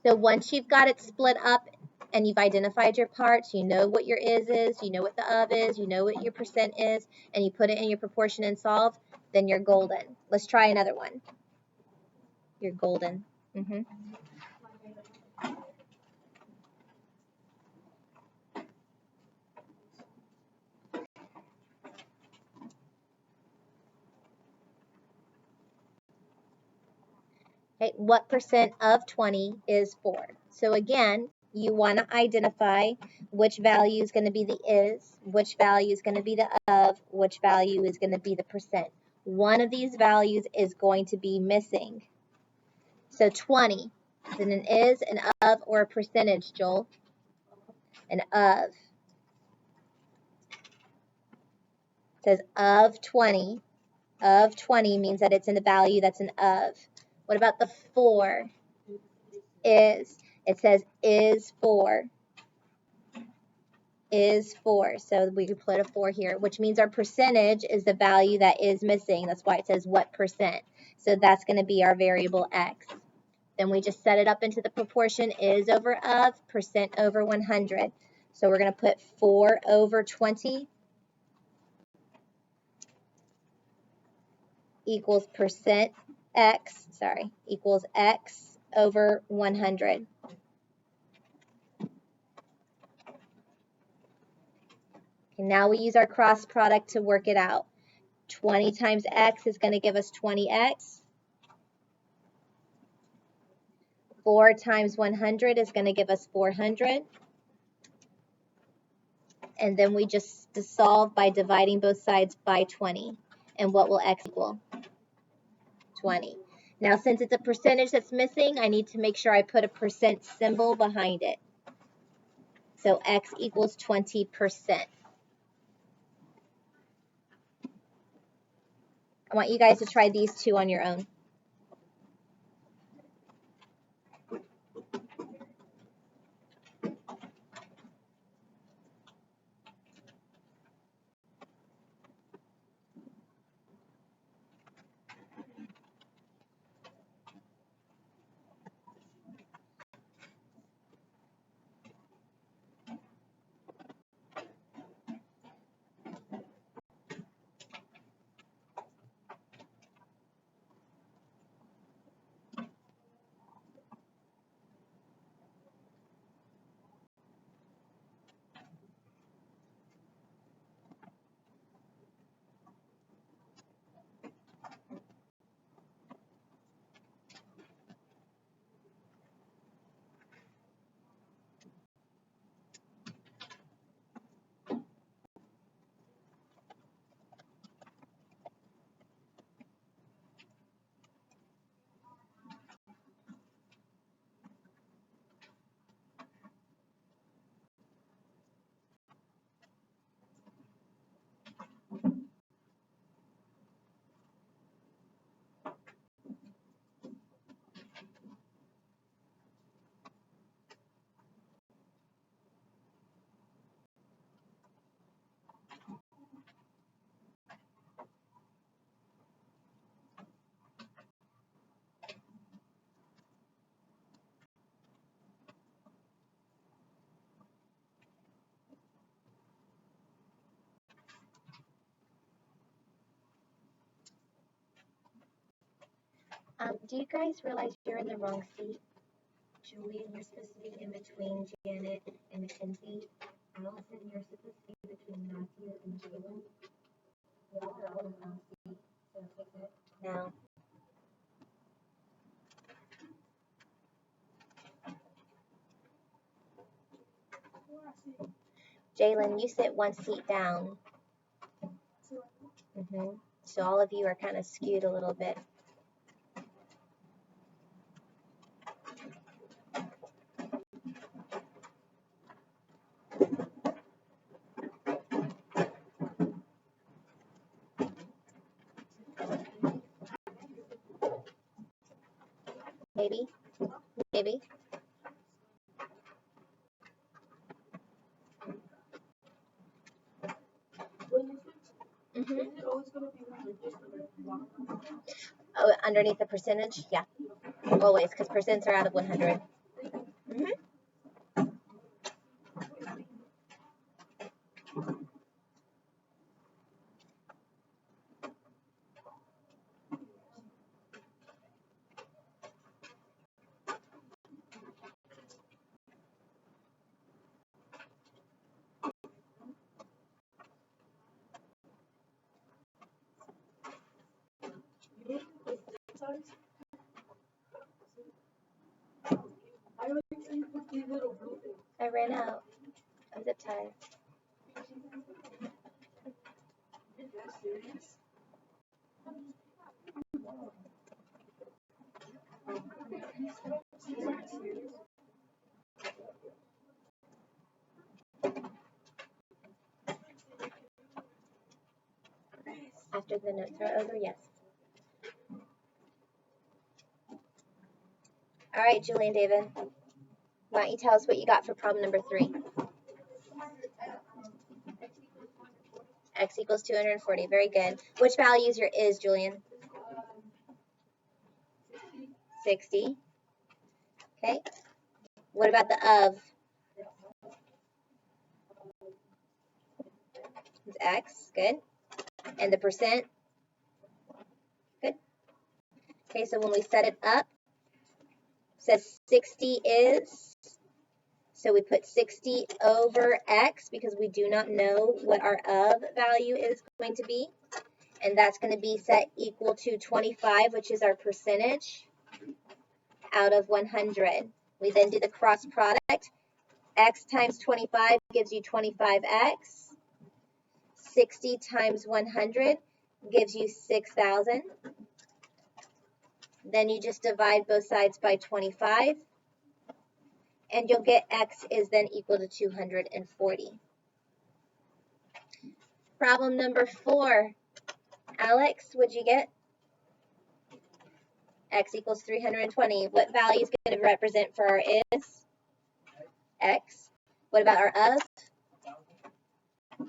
So once you've got it split up and you've identified your parts, you know what your is, you know what the of is, you know what your percent is, and you put it in your proportion and solve, then you're golden. Let's try another one. You're golden. Okay, what percent of 20 is 4? So again, you want to identify which value is going to be the is, which value is going to be the of, which value is going to be the percent. One of these values is going to be missing. So 20, is it an is, an of, or a percentage, Joel? An of. It says of 20. Of 20 means that it's in the value that's an of. What about the 4? Is. It says is 4. Is 4. So we could put a 4 here, which means our percentage is the value that is missing. That's why it says what percent. So that's going to be our variable x. Then we just set it up into the proportion is over of, percent over 100. So we're going to put 4 over 20 equals percent x, equals x over 100. And now we use our cross product to work it out. 20 times x is going to give us 20x. 4 times 100 is going to give us 400. And then we just solve by dividing both sides by 20. And what will x equal? 20. Now, since it's a percentage that's missing, I need to make sure I put a percent symbol behind it. So x equals 20%. I want you guys to try these two on your own. Do you guys realize you're in the wrong seat? Julian, you're supposed to be in between Janet and Mackenzie. Allison, you're supposed to be between Matthew and Jalen. Y'all are all in the wrong seat. So fix it now. Jalen, you sit one seat down. So all of you are kind of skewed a little bit. Maybe. Oh, underneath the percentage? Yeah. Always, because percents are out of 100. I ran out of zip ties. After the notes are over, yes. All right, Julie and David, why don't you tell us what you got for problem number 3? X equals 240. Very good. Which value is your is, Julian? 60. Okay. What about the of? It's X. Good. And the percent? Good. Okay, so when we set it up, it says 60 is, so we put 60 over X because we do not know what our of value is going to be. And that's going to be set equal to 25, which is our percentage, out of 100. We then do the cross product. X times 25 gives you 25X. 60 times 100 gives you 6,000. Then you just divide both sides by 25. And you'll get X is then equal to 240. Problem number 4. Alex, what'd you get? X equals 320. What value is going to represent for our is? X. What about our of?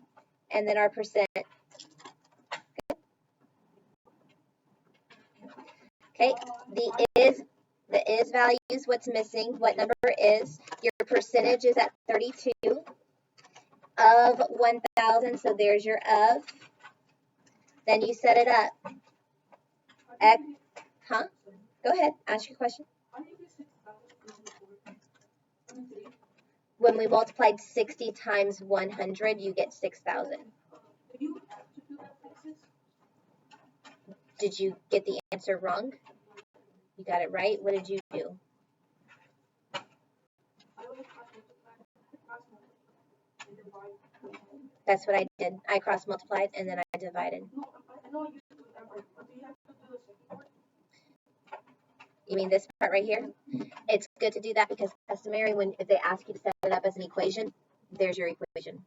And then our percent. Okay, the is values, what's missing, what number is. Your percentage is at 32 of 1,000, so there's your of. Then you set it up. X, Go ahead, ask your question. When we multiplied 60 times 100, you get 6,000. Did you get the answer wrong? You got it right. What did you do? That's what I did. I cross multiplied and then I divided. You mean this part right here? It's good to do that because customary, if they ask you to set it up as an equation, there's your equation.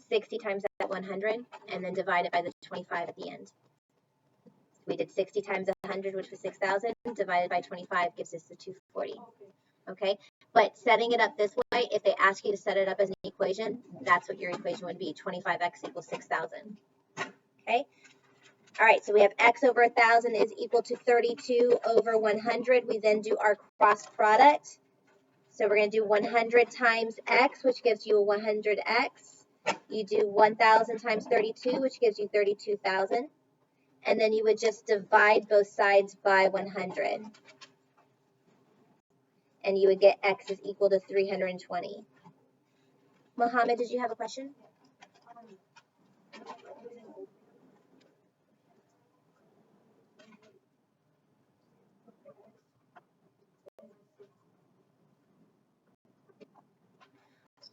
60 times that 100 and then divide it by the 25 at the end. We did 60 times 100, which was 6,000, divided by 25 gives us the 240. Okay, but setting it up this way, if they ask you to set it up as an equation, that's what your equation would be, 25x equals 6,000. Okay, all right, so we have x over 1,000 is equal to 32 over 100. We then do our cross product. So we're going to do 100 times x, which gives you a 100x. You do 1,000 times 32, which gives you 32,000. And then you would just divide both sides by 100. And you would get x is equal to 320. Mohammed, did you have a question?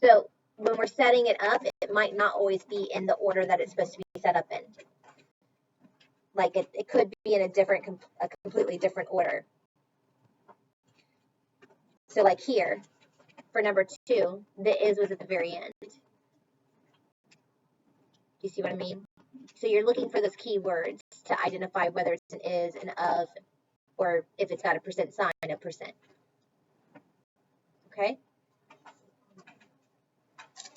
So when we're setting it up, it might not always be in the order that it's supposed to be set up in. Like it could be in a completely different order. So like here, for number 2, the is was at the very end. Do you see what I mean? So you're looking for those keywords to identify whether it's an is, an of, or if it's got a percent sign, a percent. Okay?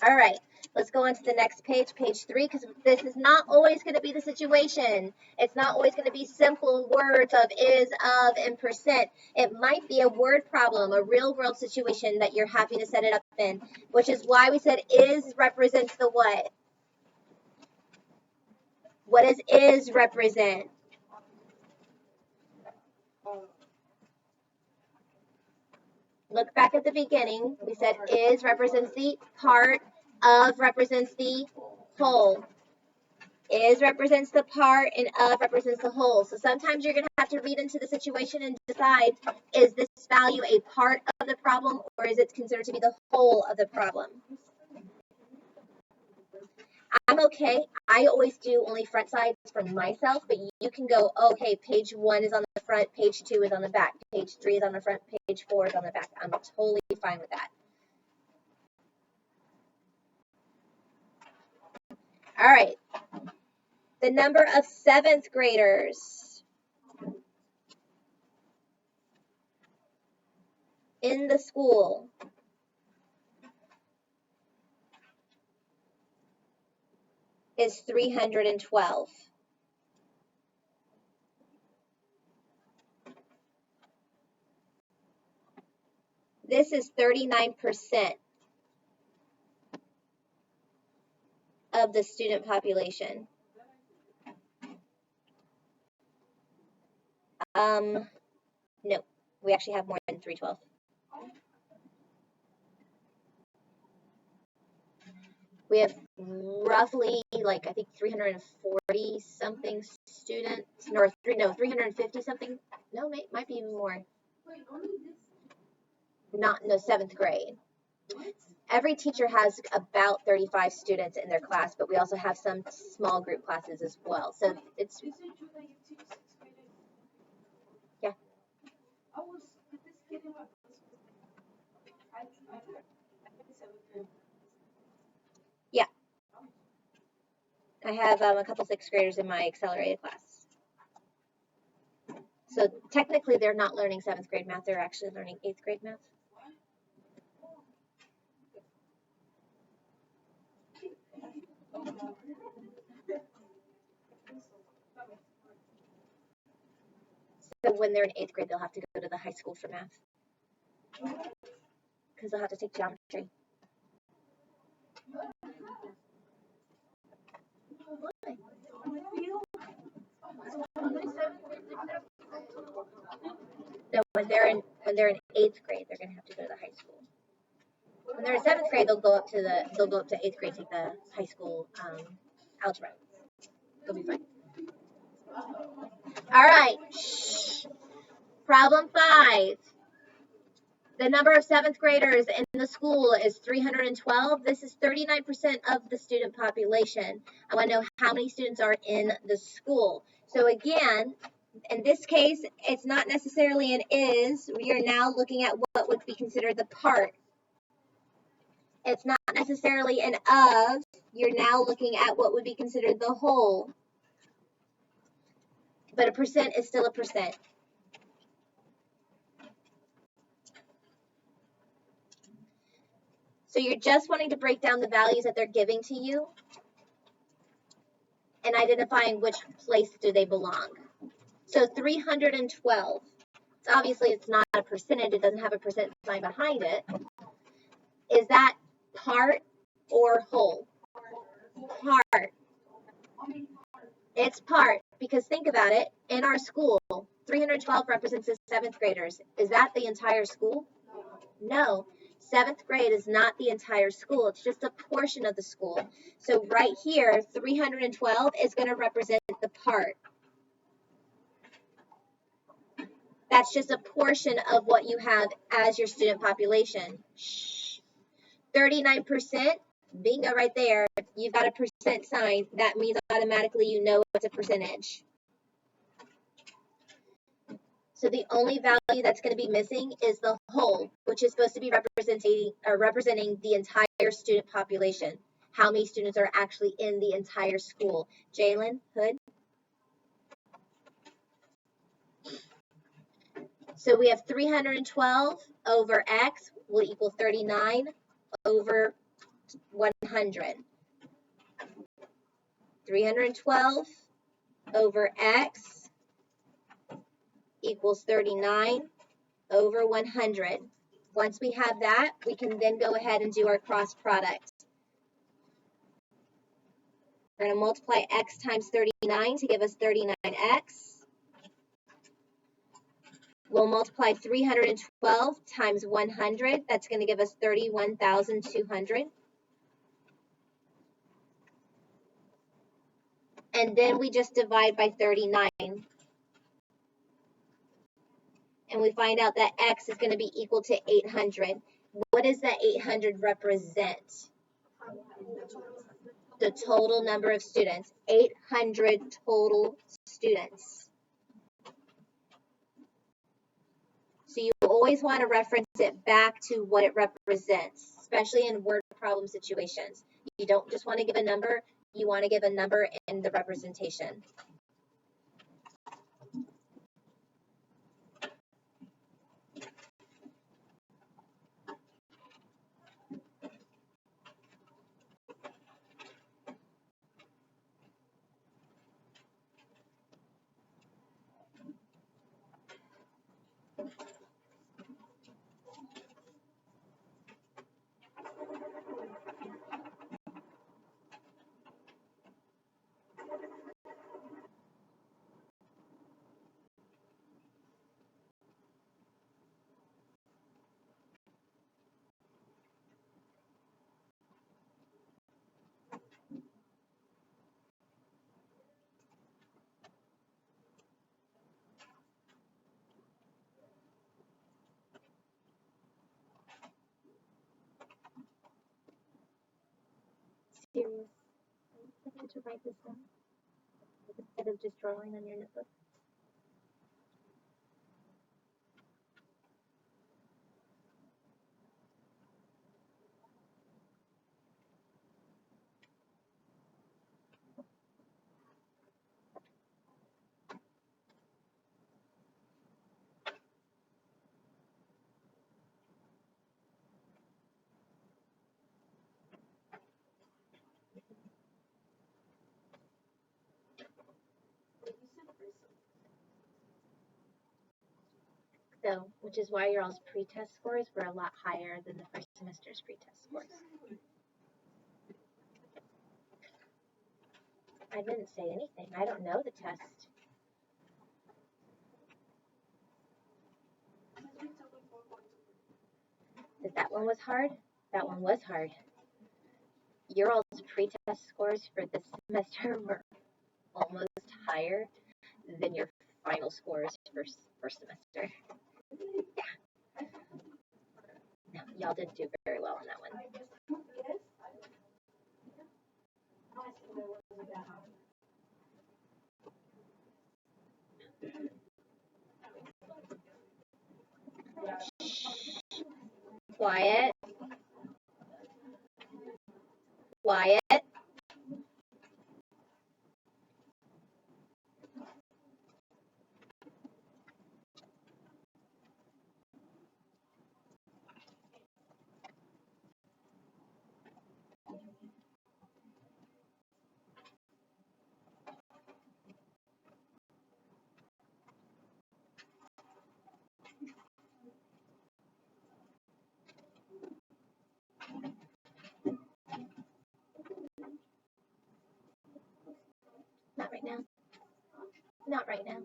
All right, let's go on to the next page, page 3, because this is not always going to be the situation. It's not always going to be simple words of is, of, and percent. It might be a word problem, a real world situation that you're happy to set it up in, which is why we said is represents the what? What does is represent? Look back at the beginning. We said is represents the part, of represents the whole. Is represents the part and of represents the whole. So sometimes you're going to have to read into the situation and decide, is this value a part of the problem or is it considered to be the whole of the problem? I'm okay. I always do only front sides for myself, but you can go, okay, page 1 is on the front, page 2 is on the back, page 3 is on the front, page 4 is on the back. I'm totally fine with that. All right. The number of 7th graders in the school is 312. This is 39% of the student population. No, we actually have more than 312. We have roughly, like, I think 340 something students, or 350 something. No, might be even more. Not in the 7th grade. Every teacher has about 35 students in their class, but we also have some small group classes as well. So it's, yeah. Yeah. I have a couple 6th graders in my accelerated class. So technically they're not learning 7th grade math, they're actually learning 8th grade math. So when they're in 8th grade, they'll have to go to the high school for math. Because they'll have to take geometry. No, when they're in 8th grade, they're gonna have to go to the high school. When they're in 7th grade, they'll go up to 8th grade, take the high school algebra. They'll be fine. All right. Problem 5. The number of 7th graders in the school is 312. This is 39% of the student population. I want to know how many students are in the school. So again, in this case, it's not necessarily an is. We are now looking at what would be considered the part. It's not necessarily an of. You're now looking at what would be considered the whole. But a percent is still a percent. So you're just wanting to break down the values that they're giving to you and identifying which place do they belong. So 312, obviously it's not a percentage, it doesn't have a percent sign behind it. Is that part or whole? Part. It's part, because think about it, in our school, 312 represents the 7th graders. Is that the entire school? No. 7th grade is not the entire school. It's just a portion of the school. So right here, 312 is going to represent the part. That's just a portion of what you have as your student population. 39%, bingo right there. You've got a percent sign. That means automatically you know it's a percentage. So the only value that's going to be missing is the whole, which is supposed to be representing the entire student population. How many students are actually in the entire school? Jalen, Hood? So we have 312 over x will equal 39 over 100. 312 over x equals 39 over 100. Once we have that, we can then go ahead and do our cross product. We're going to multiply x times 39 to give us 39x. We'll multiply 312 times 100. That's going to give us 31,200. And then we just divide by 39. And we find out that x is going to be equal to 800. What does that 800 represent? The total number of students. 800 total students. So you always want to reference it back to what it represents, especially in word problem situations. You don't just want to give a number, you want to give a number in the representation. Serious. I need to write this down instead of just drawing on your notebook. So, which is why your all's pre-test scores were a lot higher than the first semester's pre-test scores. I didn't say anything. I don't know the test. That one was hard? That one was hard. Your all's pre-test scores for this semester were almost higher than your final scores for first semester. Yeah. No, y'all didn't do very well on that one. Quiet. Quiet. Not right now. Not right now.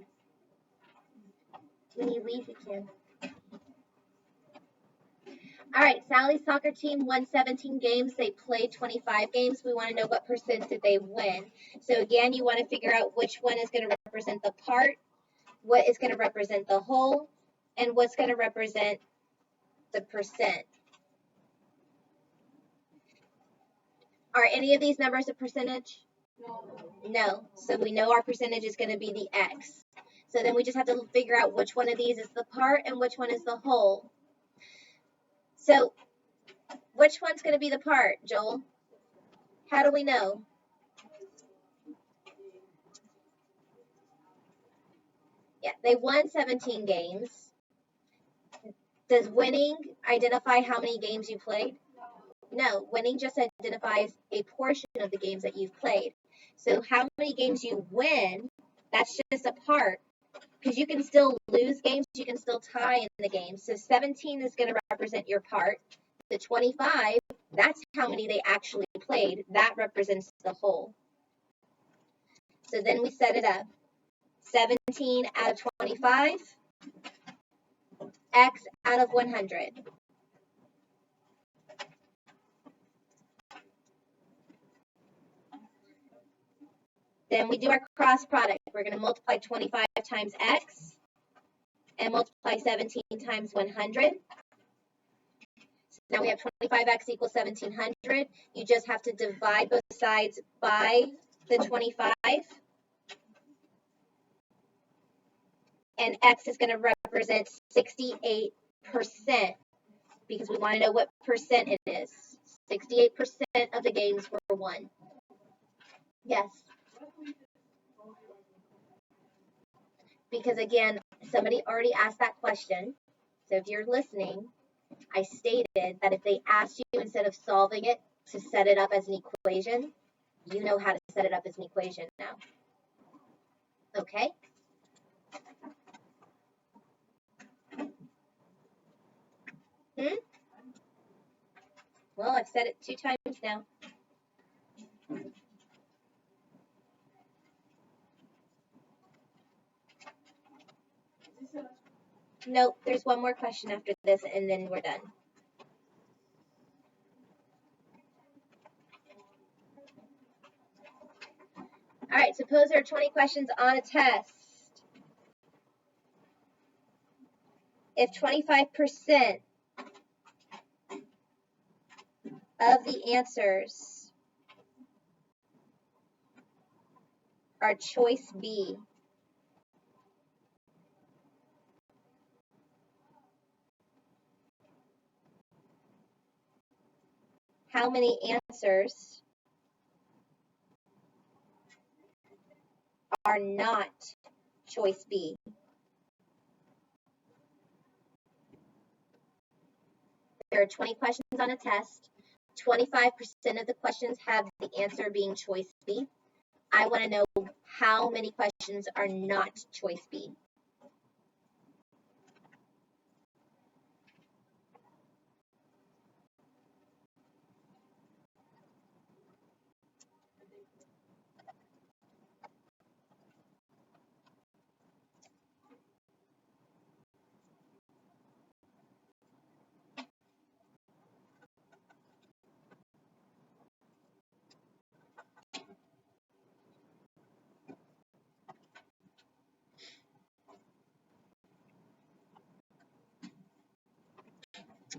When you leave, you can. All right, Sally's soccer team won 17 games. They played 25 games. We want to know what percent did they win. So again, you want to figure out which one is going to represent the part, what is going to represent the whole, and what's going to represent the percent. Are any of these numbers a percentage? No. So we know our percentage is going to be the x. So then we just have to figure out which one of these is the part and which one is the whole. So which one's going to be the part, Joel? How do we know? Yeah, they won 17 games. Does winning identify how many games you played? No, winning just identifies a portion of the games that you've played. So how many games you win, that's just a part. Because you can still lose games, you can still tie in the game. So 17 is going to represent your part. The 25, that's how many they actually played. That represents the whole. So then we set it up. 17 out of 25, x out of 100. Then we do our cross product. We're going to multiply 25 times x and multiply 17 times 100. So now we have 25x equals 1700. You just have to divide both sides by the 25. And x is going to represent 68% because we want to know what percent it is. 68% of the games were won. Yes. Because again, somebody already asked that question. So if you're listening, I stated that if they asked you instead of solving it to set it up as an equation, you know how to set it up as an equation now. Okay? Well, I've said it 2 times now. Nope, there's one more question after this, and then we're done. All right, suppose there are 20 questions on a test. If 25% of the answers are choice B, how many answers are not choice B? There are 20 questions on a test. 25% of the questions have the answer being choice B. I want to know how many questions are not choice B.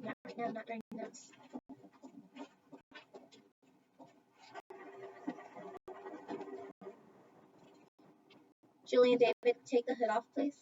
Not right now, not during notes. Julie and David, take the hood off, please.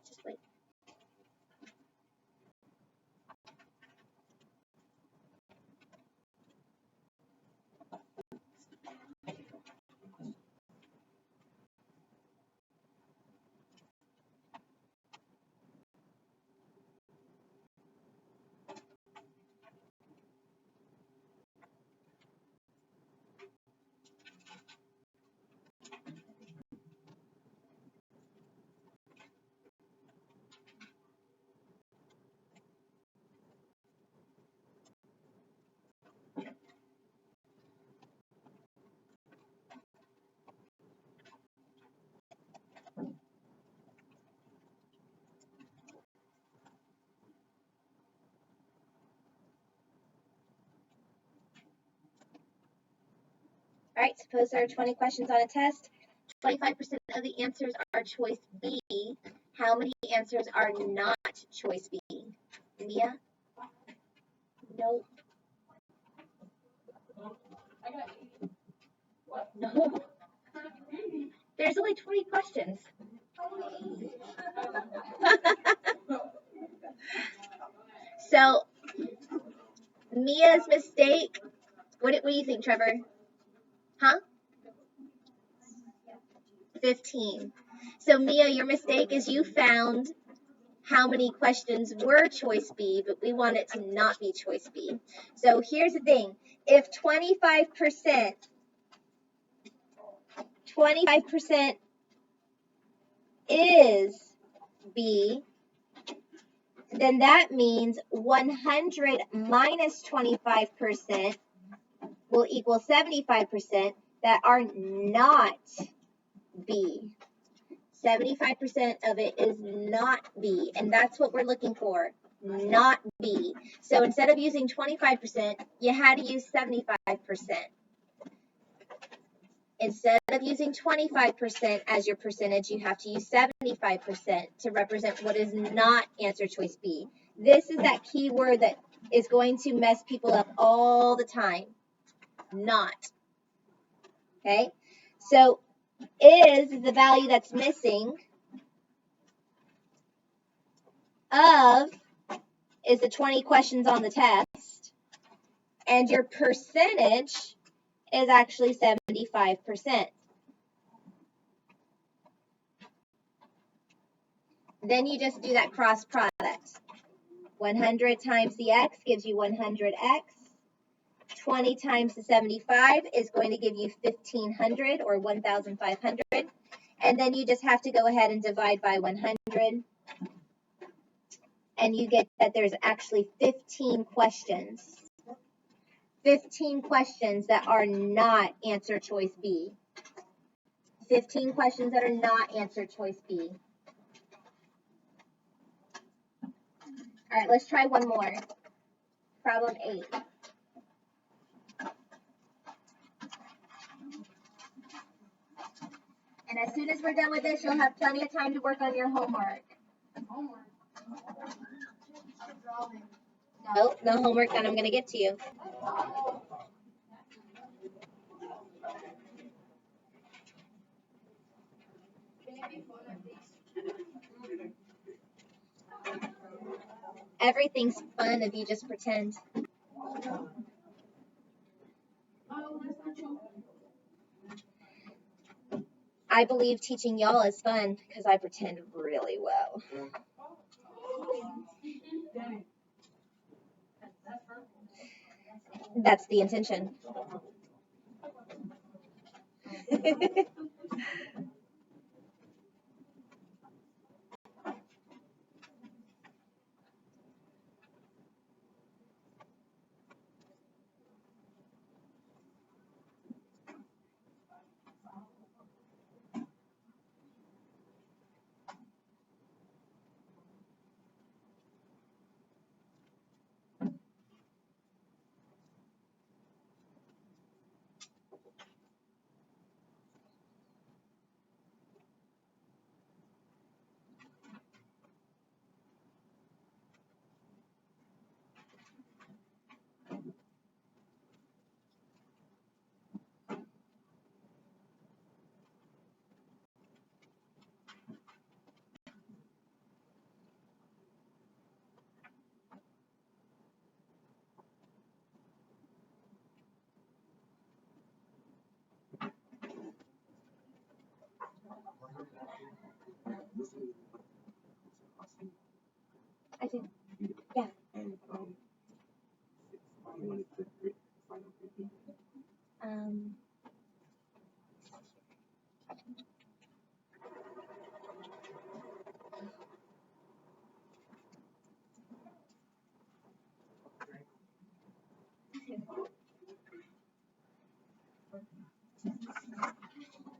Just wait. All right, suppose there are 20 questions on a test. 25% of the answers are choice B. How many answers are not choice B? Mia? No. No. There's only 20 questions. So Mia's mistake, what do you think, Trevor? Huh? 15. So Mia, your mistake is you found how many questions were choice B, but we want it to not be choice B. So here's the thing. If 25% is B, then that means 100 minus 25% will equal 75% that are not B. 75% of it is not B, and that's what we're looking for, not B. So instead of using 25%, you had to use 75%. Instead of using 25% as your percentage, you have to use 75% to represent what is not answer choice B. This is that key word that is going to mess people up all the time. Not. Okay? So is the value that's missing. Of is the 20 questions on the test. And your percentage is actually 75%. Then you just do that cross product. 100 times the x gives you 100x. 20 times the 75 is going to give you 1,500 or 1,500. And then you just have to go ahead and divide by 100. And you get that there's actually 15 questions. 15 questions that are not answer choice B. 15 questions that are not answer choice B. All right, let's try one more. Problem 8. And as soon as we're done with this, you'll have plenty of time to work on your homework. Nope, no homework, and I'm going to get to you. Everything's fun if you just pretend. I believe teaching y'all is fun because I pretend really well. That's the intention. I did. Yeah.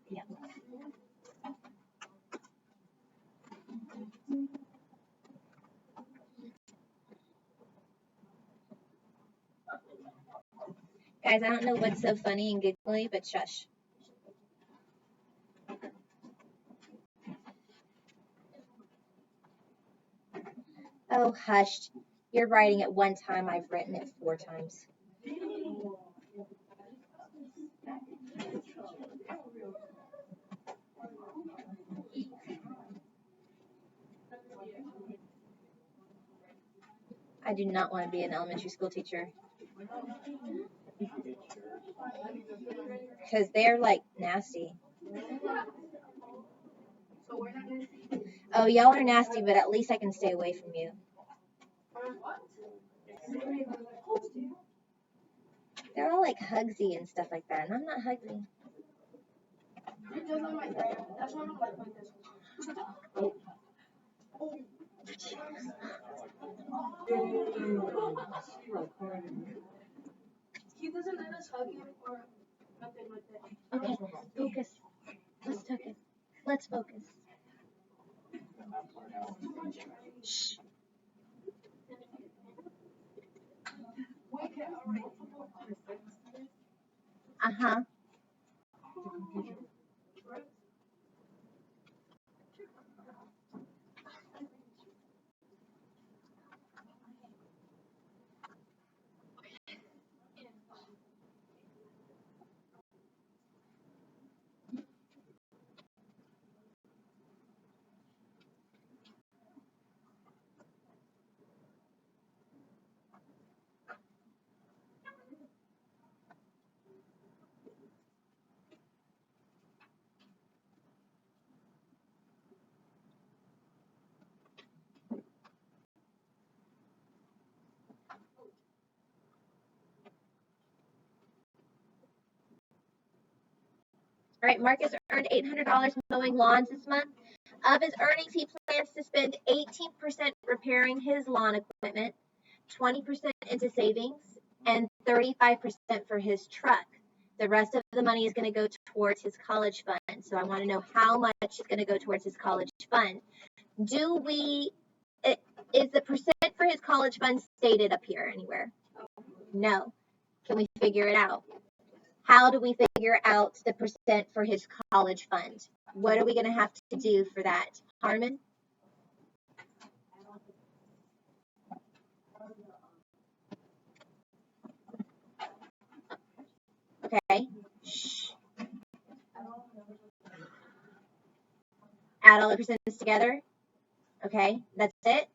Yeah. Guys, I don't know what's so funny and giggly, but shush. Oh, hushed. You're writing it one time. I've written it 4 times. I do not want to be an elementary school teacher. Because they're like nasty. Oh, y'all are nasty, but at least I can stay away from you. They're all like hugsy and stuff like that, and I'm not hugsy. He doesn't let us hug him or nothing like that. Okay, focus. Let's focus. Let's focus. Shh. Uh-huh. All right, Marcus earned $800 mowing lawns this month. Of his earnings, he plans to spend 18% repairing his lawn equipment, 20% into savings, and 35% for his truck. The rest of the money is going to go towards his college fund. So I want to know how much is going to go towards his college fund. Is the percent for his college fund stated up here anywhere? No. Can we figure it out? How do we figure out the percent for his college fund? What are we going to have to do for that? Harmon? Okay. Shh. Add all the percentages together. Okay, that's it.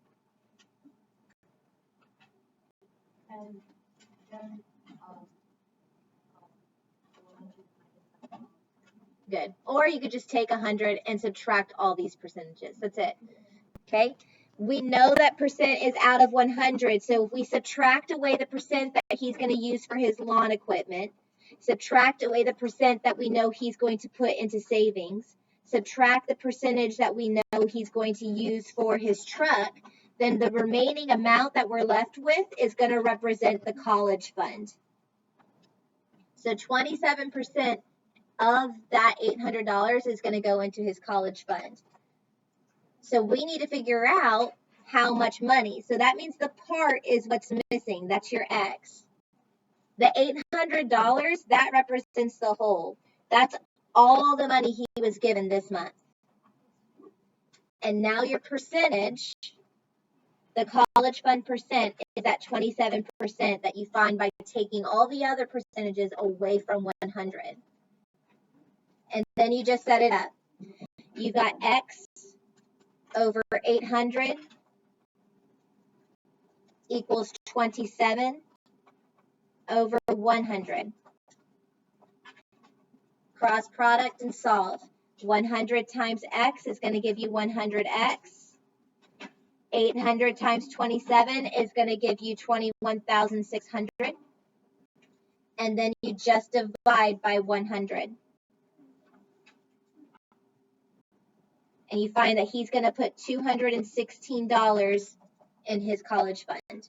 Good. Or you could just take 100 and subtract all these percentages. That's it. Okay. We know that percent is out of 100. So if we subtract away the percent that he's going to use for his lawn equipment, subtract away the percent that we know he's going to put into savings, subtract the percentage that we know he's going to use for his truck, then the remaining amount that we're left with is going to represent the college fund. So 27% of that $800 is going to go into his college fund. So we need to figure out how much money. So that means the part is what's missing. That's your X. The $800, that represents the whole. That's all the money he was given this month. And now your percentage, the college fund percent, is at 27% that you find by taking all the other percentages away from 100. And then you just set it up. You got X over 800 equals 27 over 100. Cross product and solve. 100 times X is going to give you 100X. 800 times 27 is going to give you 21,600. And then you just divide by 100. And you find that he's going to put $216 in his college fund.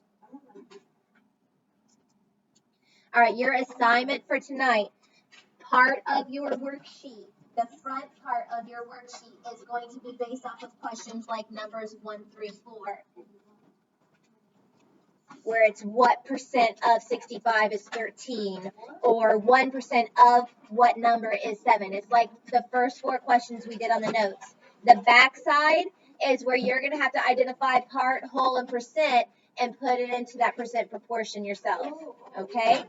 All right, your assignment for tonight, part of your worksheet, the front part of your worksheet is going to be based off of questions like numbers 1 through 4, where it's what percent of 65 is 13, or 1% of what number is 7. It's like the first 4 questions we did on the notes. The back side is where you're going to have to identify part, whole, and percent and put it into that percent proportion yourself, okay?